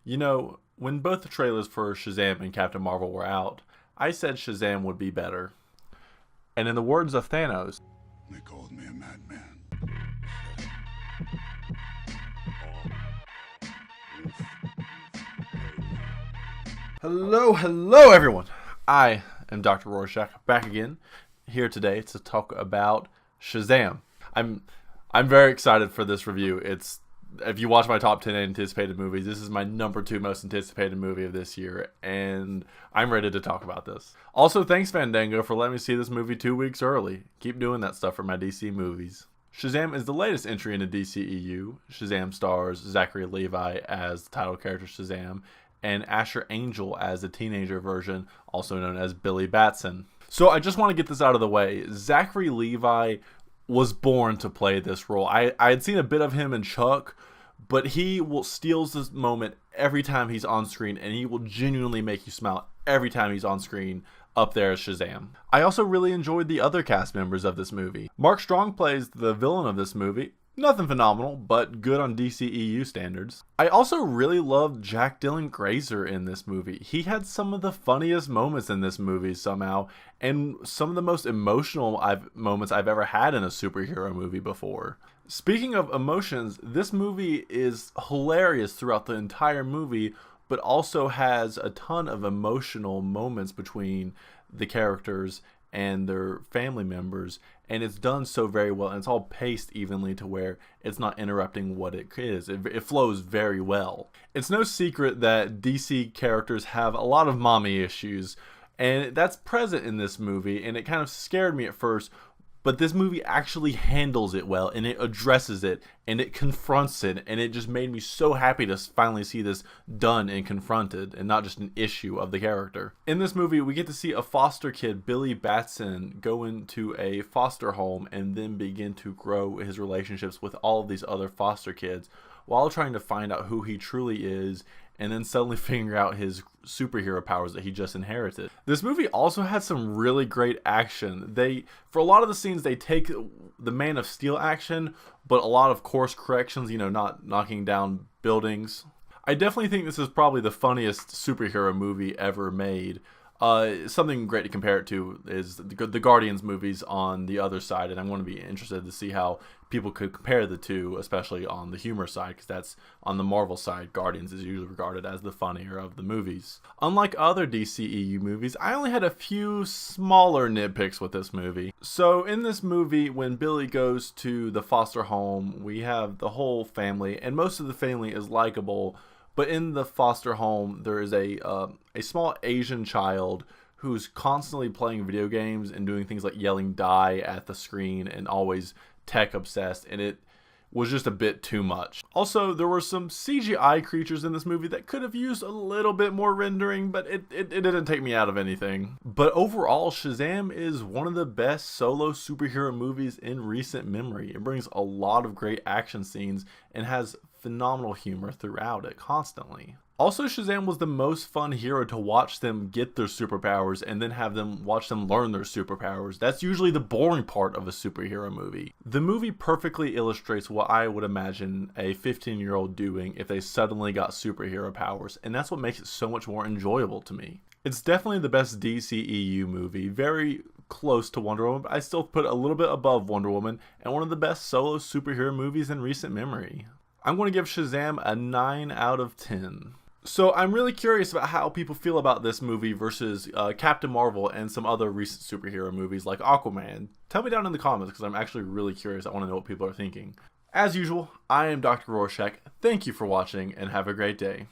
You know, when both the trailers for Shazam and Captain Marvel were out, I said Shazam would be better. And in the words of Thanos, They called me a madman. hello everyone! I am Dr. Rorschach, back again, here today to talk about Shazam. I'm very excited for this review. If you watch my top 10 anticipated movies, this is my number 2 most anticipated movie of this year, and I'm ready to talk about this. Also, thanks Fandango for letting me see this movie 2 weeks early. Keep doing that stuff for my DC movies. Shazam is the latest entry into DCEU. Shazam stars Zachary Levi as the title character Shazam, and Asher Angel as the teenager version, also known as Billy Batson. So I just want to get this out of the way. Zachary Levi was born to play this role. I had seen a bit of him in Chuck, but he steals this moment every time he's on screen, and he will genuinely make you smile every time he's on screen up there as Shazam. I also really enjoyed the other cast members of this movie. Mark Strong plays the villain of this movie. Nothing phenomenal, but good on DCEU standards. I also really loved Jack Dylan Grazer in this movie. He had some of the funniest moments in this movie somehow, and some of the most emotional moments I've ever had in a superhero movie before. Speaking of emotions, this movie is hilarious throughout the entire movie, but also has a ton of emotional moments between the characters and their family members, and it's done so very well, and it's all paced evenly to where it's not interrupting what it is. It flows very well. It's no secret that DC characters have a lot of mommy issues, and that's present in this movie, and it kind of scared me at first, but this movie actually handles it well, and it addresses it, and it confronts it, and it just made me so happy to finally see this done and confronted, and not just an issue of the character. In this movie, we get to see a foster kid, Billy Batson, go into a foster home and then begin to grow his relationships with all of these other foster kids, while trying to find out who he truly is, and then suddenly figure out his superhero powers that he just inherited. This movie also had some really great action. For a lot of the scenes, they take the Man of Steel action, but a lot of course corrections, not knocking down buildings. I definitely think this is probably the funniest superhero movie ever made. Something great to compare it to is the Guardians movies on the other side, and I'm going to be interested to see how people could compare the two, especially on the humor side, because that's on the Marvel side. Guardians is usually regarded as the funnier of the movies. Unlike other DCEU movies, I only had a few smaller nitpicks with this movie. So in this movie, when Billy goes to the foster home, we have the whole family, and most of the family is likable. But in the foster home, there is a small Asian child who's constantly playing video games and doing things like yelling "die" at the screen and always tech obsessed, and it was just a bit too much. Also, there were some CGI creatures in this movie that could have used a little bit more rendering, but it didn't take me out of anything. But overall, Shazam is one of the best solo superhero movies in recent memory. It brings a lot of great action scenes and has phenomenal humor throughout it constantly. Also, Shazam was the most fun hero to watch them get their superpowers and then have them watch them learn their superpowers. That's usually the boring part of a superhero movie. The movie perfectly illustrates what I would imagine a 15-year-old doing if they suddenly got superhero powers, and that's what makes it so much more enjoyable to me. It's definitely the best DCEU movie, very close to Wonder Woman, but I still put it a little bit above Wonder Woman, and one of the best solo superhero movies in recent memory. I'm going to give Shazam a 9 out of 10. So I'm really curious about how people feel about this movie versus Captain Marvel and some other recent superhero movies like Aquaman. Tell me down in the comments, because I'm actually really curious. I want to know what people are thinking. As usual, I am Dr. Rorschach. Thank you for watching, and have a great day.